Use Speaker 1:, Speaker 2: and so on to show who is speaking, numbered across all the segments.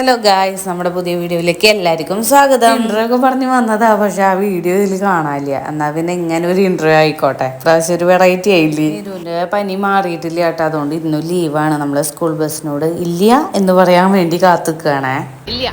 Speaker 1: Hello guys, നമ്മുടെ പുതിയ വീഡിയോയിലേക്ക് എല്ലാവർക്കും സ്വാഗതം. ഇൻട്രോ ഒക്കെ പറഞ്ഞു വന്നതാ, പക്ഷെ ആ വീഡിയോ ഇതിൽ കാണാനില്ല. എന്നാൽ പിന്നെ ഇങ്ങനെ ഒരു ഇൻട്രോ ആയിക്കോട്ടെ, പ്രാവശ്യം ഒരു വെറൈറ്റി ആയില്ലേ. നീരുവിൻ്റെ പനി മാറിയിട്ടില്ല കേട്ടോ, അതുകൊണ്ട് ഇന്നും ലീവാണ്. നമ്മൾ സ്കൂൾ ബസ്സിനോട് ഇല്ല എന്ന് പറയാൻ വേണ്ടി കാത്തുനിൽക്കുകയാണേ. ഇല്ല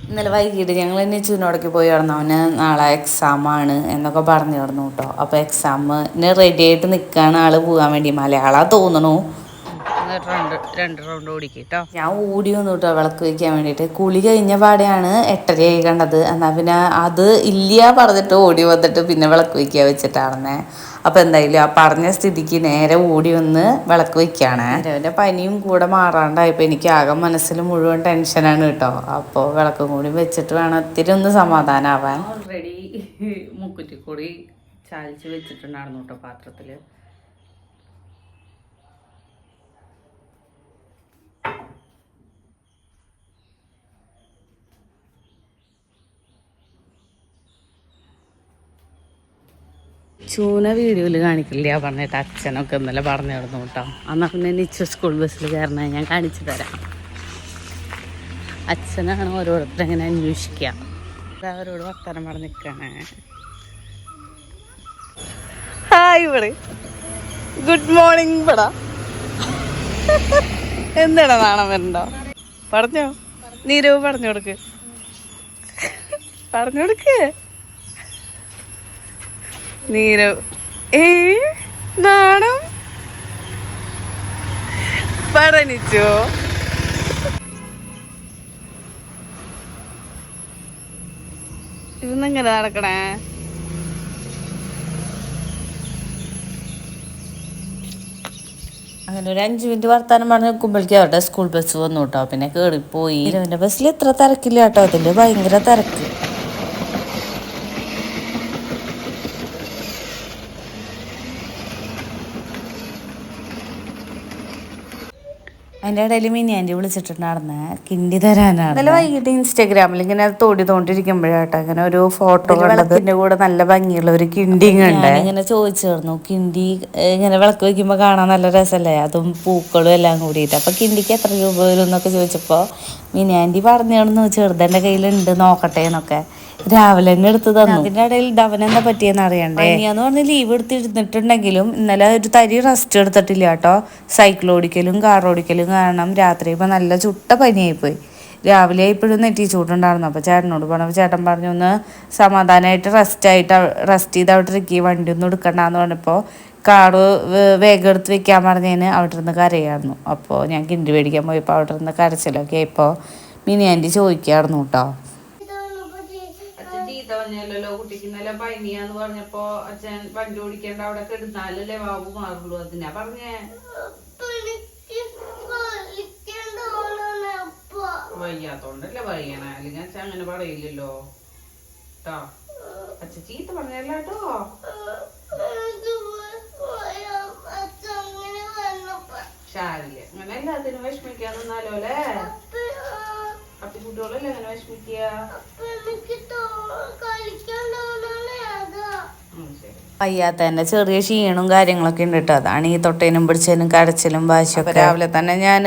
Speaker 1: ഇന്നലെ വൈകിട്ട് ഞങ്ങൾ നിച്ചുവിനോടൊക്കെ പോയി കിടന്നു. അവന് നാളെ എക്സാമാണ് എന്നൊക്കെ പറഞ്ഞു കിടന്നു കേട്ടോ. അപ്പോൾ എക്സാമിന് റെഡി ആയിട്ട് നിൽക്കുകയാണ് ആള് പോകാൻ വേണ്ടി. മലയാളം തോന്നണു. രണ്ട് റൗണ്ട് ഓടിക്കട്ടോ. ഞാൻ ഓടി വന്നു കേട്ടോ വിളക്ക് വയ്ക്കാൻ വേണ്ടിയിട്ട്. കുളി കഴിഞ്ഞ പാടെയാണ് 8:30 കണ്ടത്. എന്നാൽ പിന്നെ അത് ഇല്ല പറഞ്ഞിട്ട് ഓടി വന്നിട്ട് പിന്നെ വിളക്ക് വയ്ക്കാൻ വെച്ചിട്ടാണെന്നേ. അപ്പോൾ എന്തായാലും ആ പറഞ്ഞ സ്ഥിതിക്ക് നേരെ ഓടി വന്ന് വിളക്ക് വയ്ക്കുകയാണ്. എൻ്റെ പനിയും കൂടെ മാറാണ്ടായപ്പോൾ എനിക്ക് ആകെ മനസ്സിൽ മുഴുവൻ ടെൻഷനാണ് കേട്ടോ. അപ്പോൾ വിളക്കും കൂടി വെച്ചിട്ട് വേണം ഇത്തിരി ഒന്ന് സമാധാനമാവാൻ. ഓൾറെഡി മുക്കുറ്റിക്കൂടി ചാലിച്ച് വെച്ചിട്ടുണ്ടായിരുന്നു കേട്ടോ പാത്രത്തിൽ. ചൂന വീഡിയോയിൽ കാണിക്കില്ല പറഞ്ഞിട്ട് അച്ഛനൊക്കെ ഇന്നലെ പറഞ്ഞു കിടന്നു കേട്ടോ. എന്നാൽ പിന്നെ നിച്ചു സ്കൂൾ ബസ്സിൽ കയറണേ ഞാൻ കാണിച്ചു തരാം. അച്ഛനാണ് ഓരോരുത്തരെങ്ങനെ അന്വേഷിക്കുക. അവരോട് വർത്തമാനം പറഞ്ഞ് നിൽക്കണേ. ഹായ് ഇവിടെ ഗുഡ് മോർണിംഗ് പടാ. എന്താണ് നാണം വരണ്ടോ? പറഞ്ഞോ നീരവ് പറഞ്ഞു കൊടുക്ക്, പറഞ്ഞു കൊടുക്ക് നീരവ്. നാണം പറഞ്ഞിച്ചോ. ഇതെങ്ങനെ നടക്കണേ? അങ്ങനെ ഒരു 5 മിനിറ്റ് വർത്താനം പറഞ്ഞ് നിൽക്കുമ്പോഴേക്കും അവരുടെ സ്കൂൾ ബസ് വന്നു കേട്ടോ. പിന്നെ കയറിപ്പോയി. ഇരവിൻ്റെ ബസ്സിൽ ഇത്ര തിരക്കില്ല കേട്ടോ, അതിൽ ഭയങ്കര തിരക്ക്. അതിൻ്റെ ഇടയിൽ മിനി ആൻറ്റി വിളിച്ചിട്ടുണ്ടായിരുന്നെ കിണ്ടി തരാനാണ്. ഇന്നലെ വൈകിട്ട് ഇൻസ്റ്റാഗ്രാമിൽ ഇങ്ങനെ തോണ്ടിക്കൊണ്ടിരിക്കുമ്പോഴാട്ടോ ഇങ്ങനെ ഒരു ഫോട്ടോ വെള്ളത്തിൻ്റെ കൂടെ നല്ല ഭംഗിയുള്ള ഒരു കിണ്ടിങ് ഉണ്ട്. ഇങ്ങനെ ചോദിച്ചിരുന്നു കിണ്ടി ഇങ്ങനെ വിളക്ക് വയ്ക്കുമ്പോൾ കാണാൻ നല്ല രസമല്ലേ, അതും പൂക്കളും എല്ലാം കൂടിയിട്ട്. അപ്പോൾ കിണ്ടിക്ക് എത്ര രൂപ വരും എന്നൊക്കെ ചോദിച്ചപ്പോൾ മിനി ആൻറ്റി പറഞ്ഞു ചെറുതെൻ്റെ കയ്യിലുണ്ട് നോക്കട്ടെ എന്നൊക്കെ. രാവിലെ തന്നെ എടുത്ത് തന്നു. അതിൻ്റെ ഇടയിൽ ഡവനെന്താ പറ്റിയെന്ന് അറിയണ്ടേ. പനിയാന്ന് പറഞ്ഞ് ലീവ് എടുത്തിരുന്നിട്ടുണ്ടെങ്കിലും ഇന്നലെ ഒരു തരി റെസ്റ്റ് എടുത്തിട്ടില്ല കേട്ടോ. സൈക്കിൾ ഓടിക്കലും കാർ ഓടിക്കലും കാരണം രാത്രി ഇപ്പം നല്ല ചുട്ട പനിയായിപ്പോയി. രാവിലെ ഇപ്പോഴും നെറ്റി ചൂടുണ്ടായിരുന്നു. അപ്പോൾ ചേട്ടനോട് പറഞ്ഞപ്പോൾ ചേട്ടൻ പറഞ്ഞു ഒന്ന് സമാധാനമായിട്ട് റെസ്റ്റ് ചെയ്ത് അവിടെ ഇരിക്കുക, വണ്ടി ഒന്നും എടുക്കണ്ടെന്ന് പറഞ്ഞപ്പോൾ കാറ് വേഗം എടുത്ത് വെക്കാൻ പറഞ്ഞതിന് അവിടെ ഇരുന്ന് കരയായിരുന്നു. അപ്പോൾ ഞാൻ കിണ്ടി മേടിക്കാൻ പോയപ്പോൾ അവിടെ ഇരുന്ന് കരച്ചിലൊക്കെ ആയപ്പോൾ മിനി ആൻറ്റി ചോദിക്കായിരുന്നു കേട്ടോ. പറഞ്ഞല്ലോ കുട്ടിക്ക് ഇന്നലെ പനിയാന്ന് പറഞ്ഞപ്പോ അച്ഛൻ വണ്ടി ഓടിക്കേണ്ട അവിടെ കിടന്നാലല്ലേ ബാബു മാറുള്ളൂ. അതിനാ പറഞ്ഞേ. വയ്യാത്തോണ്ടല്ലേ പറയണേ, അല്ലെങ്കിൽ അച്ഛൻ അങ്ങനെ പറയില്ലല്ലോ കേട്ടോ. അച്ഛൻ ചീത്ത പറഞ്ഞല്ല കേട്ടോ. ശാരില്ല അങ്ങനെ എല്ലാത്തിനും വിഷമിക്കാൻ നിന്നാലോ അല്ലേ. കുട്ടികളല്ലേ അങ്ങനെ വിഷമിക്കുക. വയ്യാത്തതിൻ്റെ ചെറിയ ക്ഷീണവും കാര്യങ്ങളൊക്കെ ഉണ്ട് കേട്ടോ. അതാണ് ഈ തൊട്ടേനും പിടിച്ചതിനും കരച്ചിലും വാശിയൊക്കെ. രാവിലെ തന്നെ ഞാൻ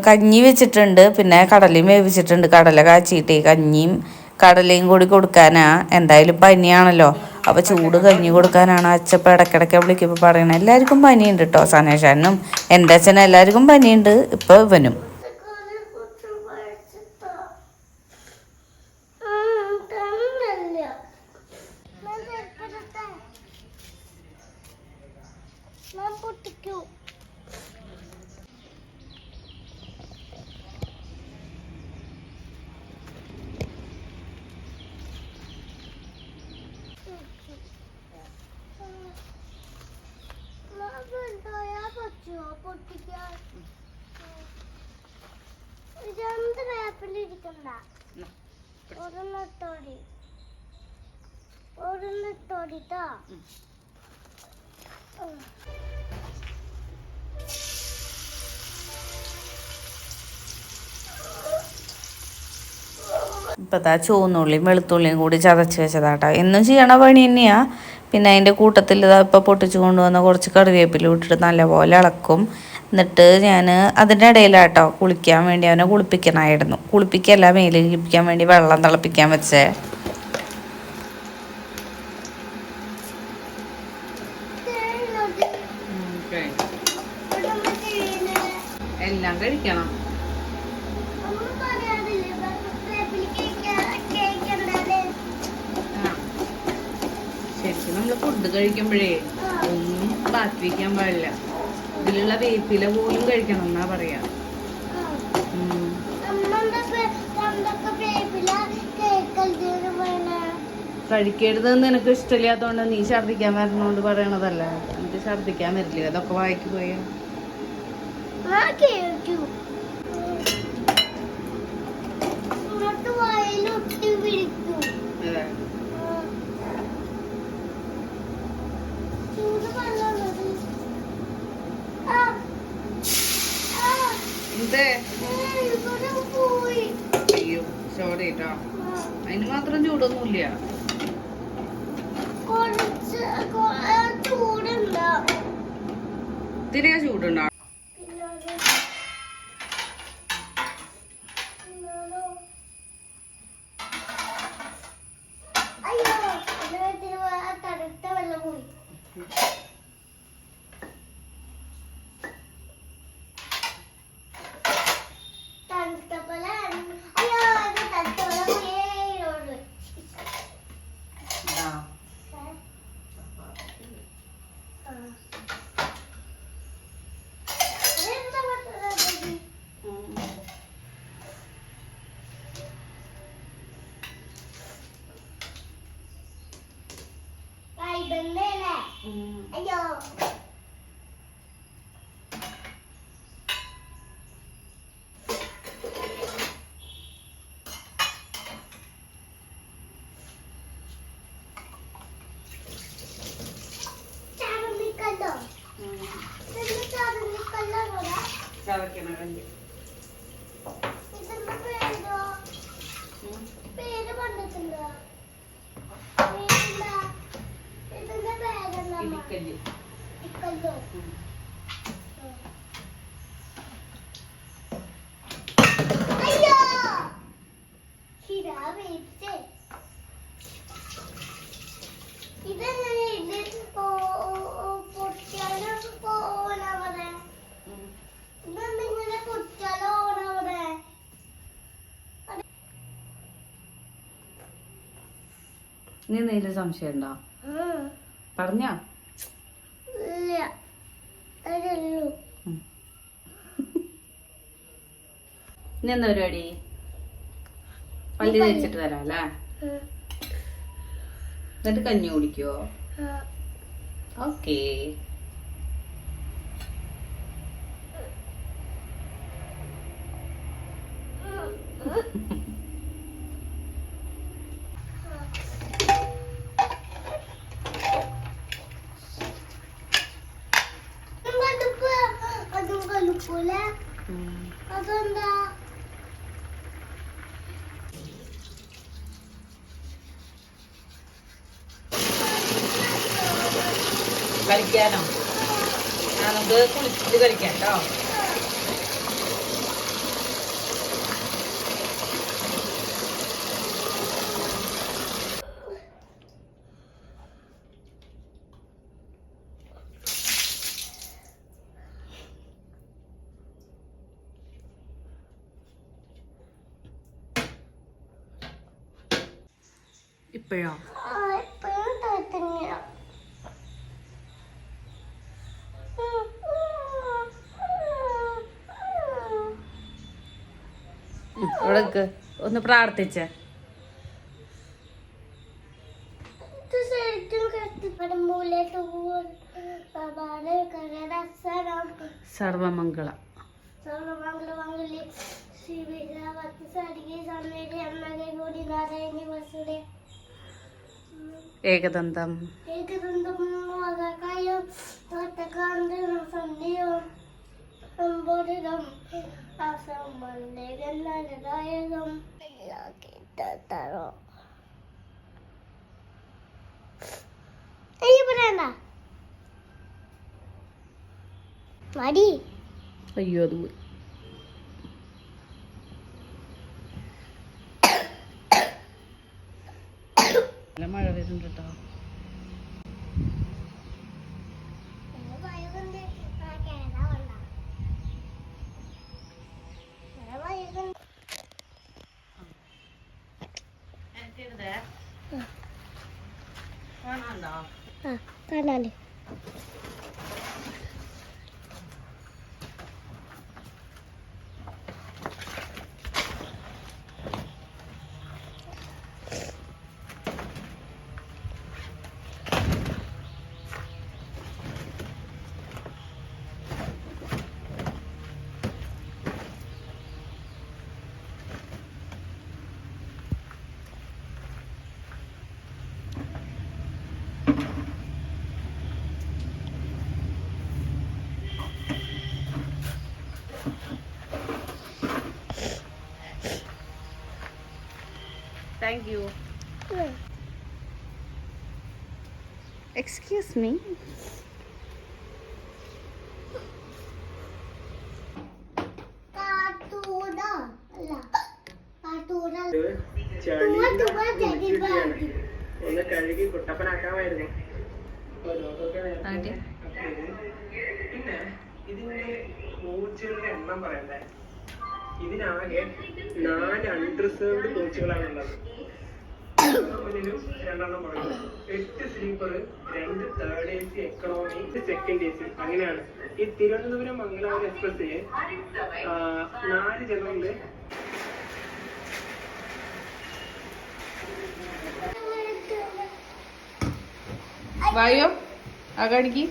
Speaker 1: കഞ്ഞി വെച്ചിട്ടുണ്ട്, പിന്നെ കടലയും വേവിച്ചിട്ടുണ്ട്. കടല കാച്ചിട്ട് കഞ്ഞിയും കടലയും കൂടി കൊടുക്കാനാ. എന്തായാലും പനിയാണല്ലോ, അപ്പോൾ ചൂട് കഞ്ഞി കൊടുക്കാനാണ് അച്ഛപ്പം ഇടയ്ക്കിടയ്ക്ക് വിളിക്കുമ്പോൾ പറയണത്. എല്ലാവർക്കും പനിയുണ്ട് കേട്ടോ, സനേഷനും എൻ്റെ അച്ഛനും എല്ലാവർക്കും പനിയുണ്ട്. ഇപ്പോൾ ഇവനും. ഇപ്പം ദാ ചുവന്നുള്ളിയും വെളുത്തുള്ളിയും കൂടി ചതച്ച് വെച്ചതാട്ടോ. എന്നും ചെയ്യണ പണി തന്നെയാണ്. പിന്നെ അതിൻ്റെ കൂട്ടത്തിൽ ഇതാ ഇപ്പോൾ പൊട്ടിച്ച് കൊണ്ടുവന്ന കുറച്ച് കറിവേപ്പില ഇട്ടിട്ട് നല്ലപോലെ ഇളക്കും. എന്നിട്ട് ഞാൻ അതിൻ്റെ ഇടയിലാട്ടോ കുളിക്കാൻ വേണ്ടി അവനെ കുളിപ്പിക്കണമായിരുന്നു. കുളിപ്പിക്കല്ല, മേലിരിപ്പിക്കാൻ വേണ്ടി വെള്ളം തിളപ്പിക്കാൻ വെച്ചേ. എല്ലാം കഴിക്കണം. ശരിക്കും നമ്മൾ ഫുഡ് കഴിക്കുമ്പോഴേ ഒന്നും ബാക്കി വയ്ക്കാൻ പാടില്ല. ഇതിലുള്ള വേപ്പില പോലും കഴിക്കണം എന്നാ പറയാ. കഴിക്കരുതെന്ന് നിനക്ക് ഇഷ്ടമില്ലാത്തോണ്ട് നീ ഛർദിക്കാൻ വരണോണ്ട് പറയണതല്ല. എനിക്ക് ഛർദിക്കാൻ വരില്ല, അതൊക്കെ വായിക്ക് പോയാ. അയ്യോ സോറി കേട്ടോ, അതിന് മാത്രം ചൂടൊന്നുമില്ല. ഇത്തിരി ചൂടുണ്ടോ? അയ്യോ പേര് പണ്ടിട്ടുണ്ടോ? നീ എന്തെങ്കിലും സംശയം ഉണ്ടോ? പറഞ്ഞോ? ഇനി എന്താ പരിപാടി? പല്ല് തേച്ചിട്ട് വരാം അല്ലേ? എന്നിട്ട് കഞ്ഞി കുടിക്കുവോ? ഓക്കേ. അതെന്താ? കളിക്കാനോ? ഞാനത് കുളിച്ചിട്ട് കളിക്കാം കേട്ടോ. ഇപ്പോഴോ? ഇവിടേക്ക് ഒന്ന് പ്രാർത്ഥിച്ച. സർവമംഗള ഏകദന്തം അയ്യോ അത് പോയി. നല്ല മഴ വരുന്നുണ്ട് കേട്ടോ.
Speaker 2: കാണാല്ലേ
Speaker 1: Thank you. Excuse me.
Speaker 3: ഒന്ന് കഴുകി കുട്ടപ്പനാക്കാമായിരുന്നു. പിന്നെ ഇതിന്റെ കോച്ചുകളുടെ എണ്ണം പറയണ്ടേ? ഇതിനാകെ 4 അൺറിസർവ്ഡ് കോച്ചുകളാണുള്ളത്. 2 പുറകിലും 8 sleeper, 2 third AC, economy, second AC അങ്ങനെയാണ്. ഈ തിരുവനന്തപുരം മംഗലാപുരം എക്സ്പ്രസ് 4 ജനറല്
Speaker 1: വായോ അകടിക്ക്.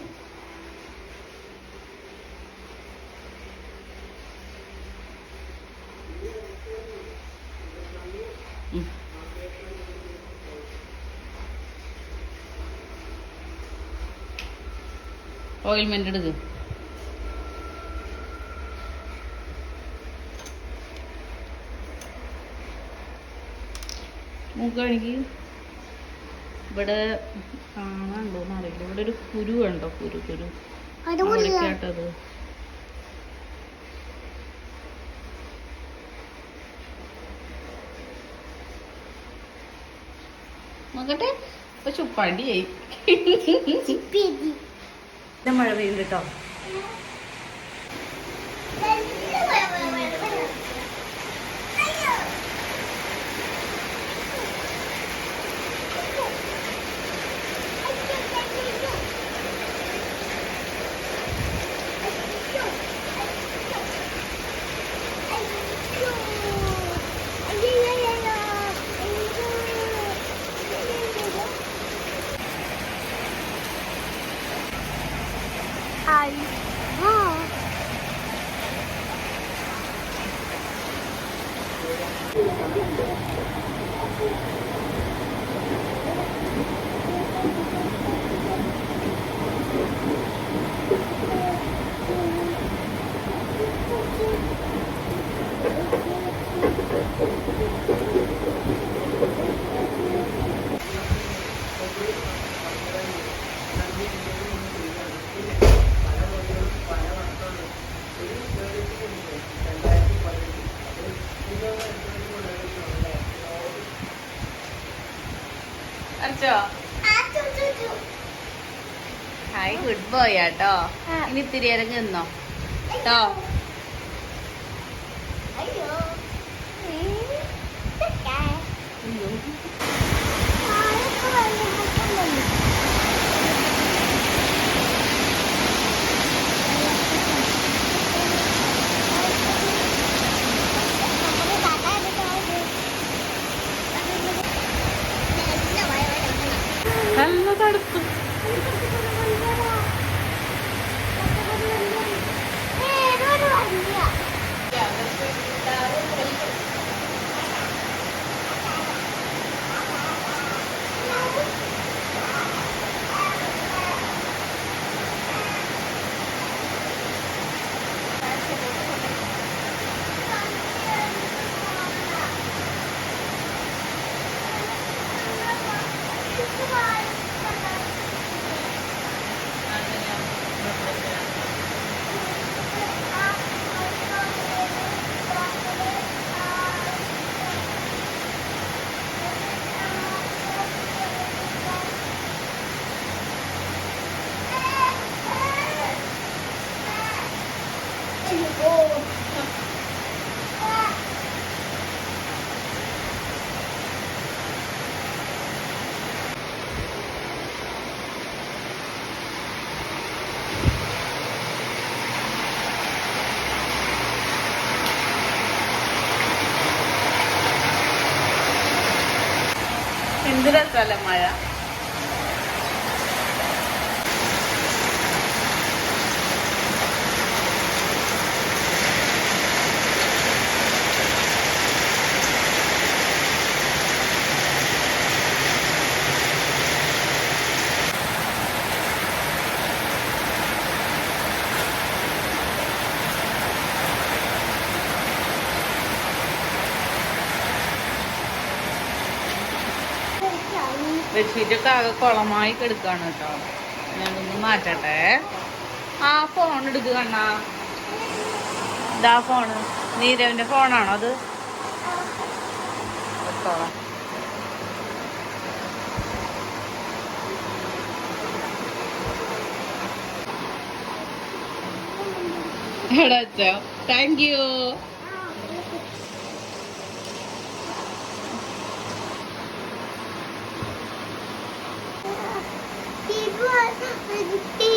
Speaker 1: ഓയിൽമെന്റ് എടുക്ക്. മൂക്കാണെങ്കിൽ ഇവിടെ കാണാണ്ടോന്ന് അറിയില്ല. ഇവിടെ ഒരു കുരു കണ്ടോ? കുരു കേട്ടത്. നോക്കട്ടെ. ഇപ്പൊ ചുപ്പാണ്ടിയായി. മഴ പെയ്യുണ്ട് കേട്ടോ. ഹായ്, ഗുഡ് ബോയ് ആട്ടോ. ഇനി ഇത്തിരി ഇറങ്ങി നിന്നോ കേട്ടോ. നല്ല തടുപ്പ്. എന്ത് രസമല്ലേ മഴ. ബെഡ്ഷീറ്റൊക്കെ ആകെ കുളമായി കിടക്കാണ് കേട്ടോ. ഞാനൊന്ന് മാറ്റട്ടെ. ആ ഫോൺ എടുക്കുക കണ്ണാ. ഇതാ ഫോണ്. നീരവിന്റെ ഫോണാണോ അത്? എടുത്തോളാം. എടാ അച്ഛോ, thank you. T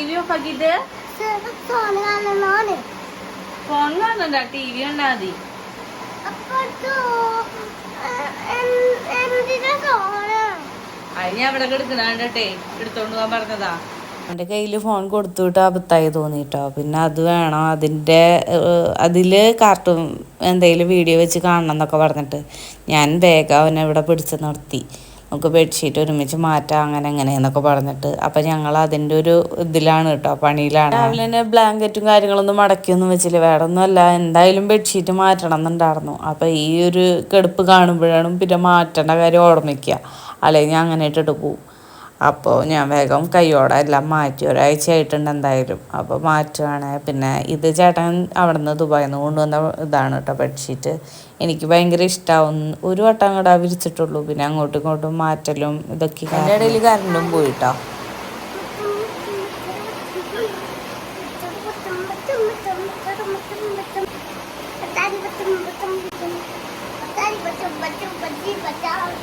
Speaker 1: V off ആക്കിട്ട് ഫോൺ കാണണ്ട, ടി വി കണ്ടാ മതി. അത് ഞാൻ ഇവിടെ കിടക്കണേ എടുത്തോണ്ട് പോകാൻ പറഞ്ഞതാ. എൻ്റെ കയ്യിൽ ഫോൺ കൊടുത്തുവിട്ട് അബദ്ധമായി തോന്നിട്ടോ. പിന്നെ അത് വേണം, അതിൽ കാർട്ടൂൺ എന്തെങ്കിലും വീഡിയോ വെച്ച് കാണണം എന്നൊക്കെ പറഞ്ഞിട്ട് ഞാൻ വേഗം അവനെ ഇവിടെ പിടിച്ച് നിർത്തി. നമുക്ക് ബെഡ്ഷീറ്റ് ഒരുമിച്ച് മാറ്റാം അങ്ങനെ എന്നൊക്കെ പറഞ്ഞിട്ട്. അപ്പം ഞങ്ങൾ അതിൻ്റെ ഒരു ഇതിലാണ് കേട്ടോ, പണിയിലാണ്. രാവിലെ തന്നെ ബ്ലാങ്കറ്റും കാര്യങ്ങളൊന്നും മടക്കിയൊന്നും വെച്ചില്ല. വേറെ ഒന്നുമല്ല, എന്തായാലും ബെഡ്ഷീറ്റ് മാറ്റണം എന്നുണ്ടായിരുന്നു. അപ്പം ഈ ഒരു കെടുപ്പ് കാണുമ്പോഴാണ് പിന്നെ മാറ്റേണ്ട കാര്യം ഓർമ്മിക്കുക. അല്ലെങ്കിൽ ഞാൻ അങ്ങനെ ഇട്ടിട്ട് പോവും. അപ്പോൾ ഞാൻ വേഗം കയ്യോടെ എല്ലാം മാറ്റി. ഒരാഴ്ചയായിട്ടുണ്ട് എന്തായാലും. അപ്പോൾ മാറ്റുകയാണ്. പിന്നെ ഇത് ചേട്ടൻ അവിടെ നിന്ന് ദുബായിൽ നിന്ന് കൊണ്ടുവന്ന ഇതാണ് കേട്ടോ ബെഡ്ഷീറ്റ്. എനിക്ക് ഭയങ്കര ഇഷ്ടമാവും. ഒരു വട്ടം അങ്ങോട്ട് വിരിച്ചിട്ടുള്ളൂ. പിന്നെ അങ്ങോട്ടും ഇങ്ങോട്ടും മാറ്റലും ഇതൊക്കെ. അതിൻ്റെ ഇടയിൽ കറണ്ടും പോയിട്ടോ.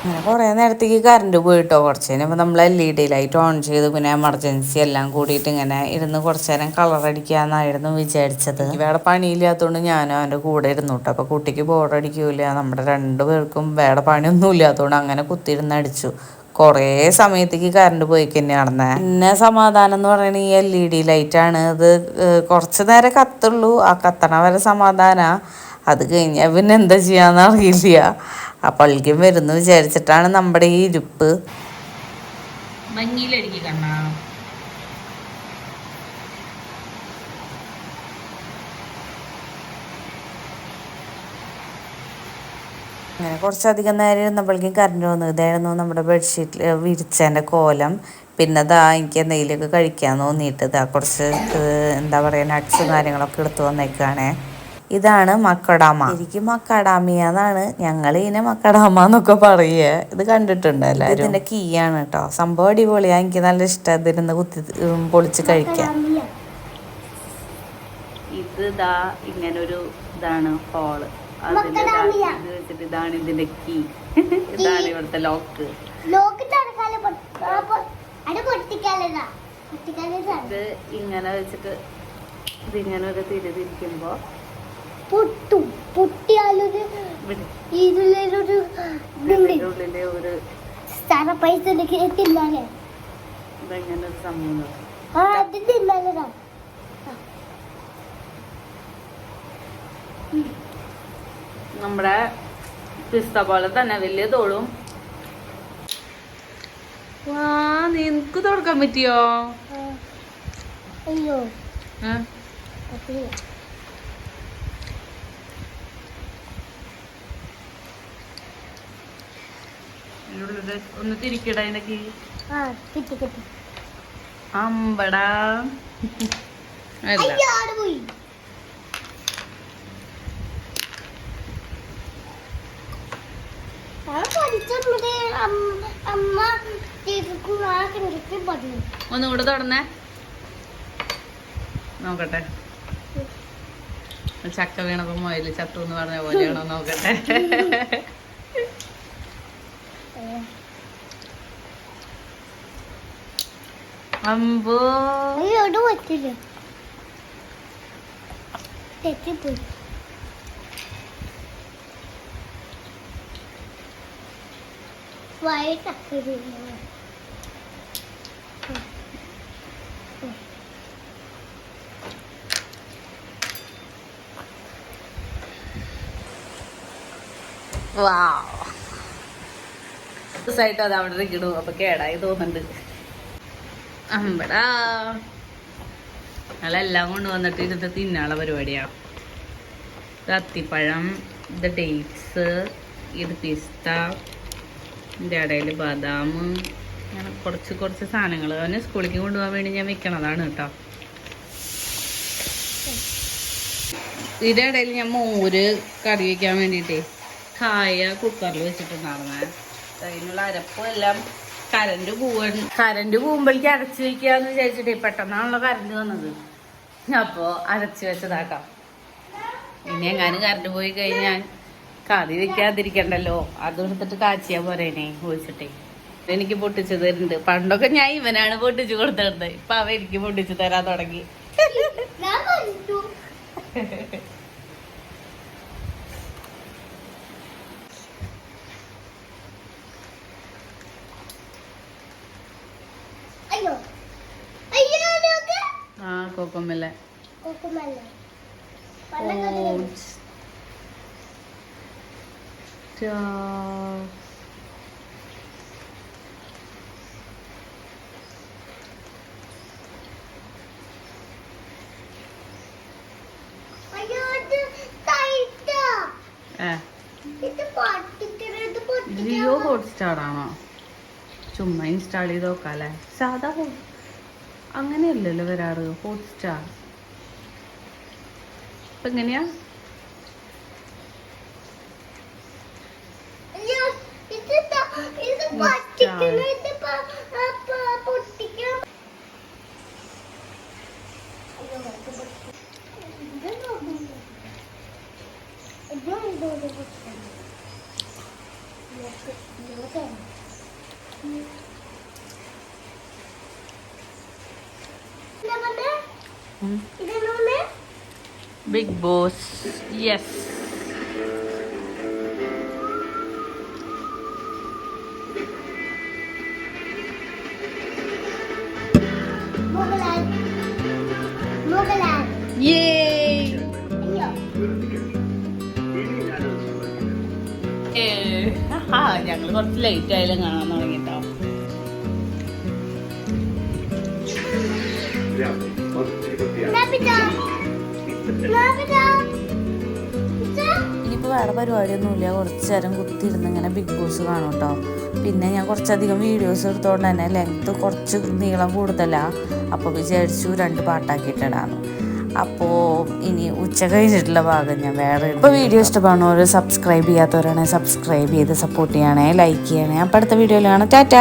Speaker 1: അങ്ങനെ കുറേ നേരത്തേക്ക് കറണ്ട് പോയിട്ടോ. കുറച്ച് കഴിഞ്ഞപ്പോൾ നമ്മൾ LED ലൈറ്റ് ഓൺ ചെയ്ത് പിന്നെ എമർജൻസി എല്ലാം കൂടിയിട്ട് ഇങ്ങനെ ഇരുന്ന് കുറച്ച് നേരം കളർ അടിക്കാമെന്നായിരുന്നു വിചാരിച്ചത്. വേറെ പണിയില്ലാത്തതുകൊണ്ട് ഞാനും അവൻ്റെ കൂടെ ഇരുന്നു കേട്ടോ. അപ്പോൾ കുട്ടിക്ക് ബോർഡടിക്കൂല. നമ്മുടെ 2 പേർക്കും വേറെ പണിയൊന്നും ഇല്ലാത്തതുകൊണ്ട് അങ്ങനെ കുത്തിയിരുന്ന് അടിച്ചു. കുറേ സമയത്തേക്ക് കറണ്ട് പോയി തന്നെയാണെന്നേ. പിന്നെ സമാധാനം എന്ന് പറയുന്നത് ഈ LED ലൈറ്റാണ്. അത് കുറച്ച് നേരം കത്തുള്ളൂ. ആ കത്തണ വരെ സമാധാനമാണ്. അത് കഴിഞ്ഞാൽ പിന്നെ എന്താ ചെയ്യാന്ന് അറിയില്ല. അപ്പോഴേക്കും വരുന്നു വിചാരിച്ചിട്ടാണ് നമ്മുടെ ഈ ഇരിപ്പ്. ഭംഗിയിലടിക്ക് കണ്ണാ. അങ്ങനെ കുറച്ചധികം നേരം ഇരുന്നപ്പോഴേക്കും കറണ്ട് വന്നു. ഇതായിരുന്നു നമ്മുടെ ബെഡ്ഷീറ്റിൽ വിരിച്ചതിൻ്റെ കോലം. പിന്നെ എനിക്ക് എന്തെങ്കിലുമൊക്കെ കഴിക്കാൻ തോന്നിയിട്ട് കുറച്ച് എന്താ പറയുക നട്ട്സും കാര്യങ്ങളൊക്കെ എടുത്തു വന്നേക്കാണേ. ഇതാണ് മക്കഡാമ. ശരിക്കും മക്കഡാമിയ എന്നാണ്, ഞങ്ങൾ ഇതിനെ മക്കഡാമ എന്നൊക്കെ പറയുക. ഇത് കണ്ടിട്ടുണ്ട് എല്ലാവരും. ഇതിൻ്റെ കീയാണ് കേട്ടോ. സംഭവം അടിപൊളിയാണ്. എനിക്ക് നല്ല ഇഷ്ടം ഇതിരുന്ന് കുത്തി പൊളിച്ച് കഴിക്കാൻ. ഇത് ഇങ്ങനൊരു ഇതാണ് ഹോള്. ഇത് വെച്ചിട്ട് ഇതാണ് ഇതിന്റെ കീ. ഇതാണ് ഇവിടുത്തെ ലോക്ക്. ഇത് ഇങ്ങനെ വെച്ചിട്ട് ഇതിങ്ങനെ ഒരു തിരിക്കുമ്പോ നമ്മുടെ പിസ്ത പോലെ തന്നെ വലിയ തോളും. നിനക്ക് തുറക്കാൻ പറ്റിയോ? ഒന്ന് തിരിക്കട അതിനൊക്കെ അമ്പടാ അല്ല ഒന്നുകൂടെ തുടർന്നേ നോക്കട്ടെ. ചക്ക വീണപ്പോ മൊയില് ചത്തു എന്ന് പറഞ്ഞ പോലെയാണോ നോക്കട്ടെ. അമ്പോ
Speaker 2: പറ്റില്ല തെറ്റിപ്പോയി.
Speaker 1: ദിവസമായിട്ട് അത് അവിടെ ഇടും. അപ്പൊ കേടായി തോന്നുന്നുണ്ട്. അമ്പടാ അതെല്ലാം കൊണ്ടുവന്നിട്ട് ഇരുന്ന് തിന്നാനുള്ള പരിപാടിയാണ്. ഇത് അത്തിപ്പഴം, ഇത് ഡേറ്റ്സ്, ഇത് പിസ്ത, ഇതിൻ്റെ ഇടയിൽ ബദാം, അങ്ങനെ കുറച്ച് കുറച്ച് സാധനങ്ങൾ അവന് സ്കൂളിലേക്ക് കൊണ്ടുപോകാൻ വേണ്ടി ഞാൻ വെക്കണതാണ് കേട്ടോ. ഇതിൻ്റെ ഇടയിൽ ഞാൻ മോര് കറി വയ്ക്കാൻ വേണ്ടിയിട്ടേ കായ കുക്കറിൽ വെച്ചിട്ടുണ്ടായിരുന്നേ. അതിനുള്ള അരപ്പും എല്ലാം കരണ്ട് പോകുമ്പോഴേക്ക് അരച്ച് വെക്കാന്ന് വിചാരിച്ചിട്ടേ പെട്ടെന്നാണല്ലോ കരണ്ട് വന്നത്. അപ്പോ അരച്ച് വെച്ചതാക്കാം. ഇനി എങ്ങാനും കരണ്ട് പോയി കഴിഞ്ഞാൽ കറി വെക്കാതിരിക്കണ്ടല്ലോ, അതെടുത്തിട്ട് കാച്ചിയാ പോരേനെ ഒഴിച്ചിട്ടേ. എനിക്ക് പൊട്ടിച്ചു തരുന്നുണ്ട്. പണ്ടൊക്കെ ഞാൻ ഇവനാണ് പൊട്ടിച്ചു കൊടുത്തിരുന്നത്. ഇപ്പൊ അവ എനിക്ക് പൊട്ടിച്ചു തരാൻ തുടങ്ങി. ആ കോക്കോമല്ല ജിയോ ഹോട്ട്സ്റ്റാർ ആണോ? ചുമ്മാ ഇൻസ്റ്റാൾ ചെയ്ത് നോക്കാല്ലേ. സാധാ അങ്ങനെയല്ലല്ലോ വരാറ് ഹോട്ട്സ്റ്റാർ. ഇപ്പൊ എങ്ങനെയാ? Big Boss, yes. Yay! ഞങ്ങൾ കുറച്ച് ലേറ്റ് ആയാലും കാണാൻ തുടങ്ങിട്ടോ. ഇനിയിപ്പോൾ വേറെ പരിപാടിയൊന്നുമില്ല. കുറച്ച് നേരം കുത്തിയിരുന്ന് ഇങ്ങനെ ബിഗ് ബോസ് കാണും കേട്ടോ. പിന്നെ ഞാൻ കുറച്ചധികം വീഡിയോസ് എടുത്തോണ്ട് തന്നെ ലെങ്ത്ത് കുറച്ച് നീളം കൂടുതലാണ്. അപ്പോൾ വിചാരിച്ചു 2 പാട്ടാക്കിയിട്ടിടാന്ന്. അപ്പോൾ ഇനി ഉച്ച കഴിഞ്ഞിട്ടുള്ള ഭാഗം ഞാൻ വേറെ. ഇപ്പോൾ വീഡിയോ ഇഷ്ടപ്പെടുന്നവർ സബ്സ്ക്രൈബ് ചെയ്യാത്തവരാണെങ്കിൽ സബ്സ്ക്രൈബ് ചെയ്ത് സപ്പോർട്ട് ചെയ്യണേ, ലൈക്ക് ചെയ്യണേ. അപ്പോൾ അടുത്ത വീഡിയോയിലാണ്. ടാറ്റ.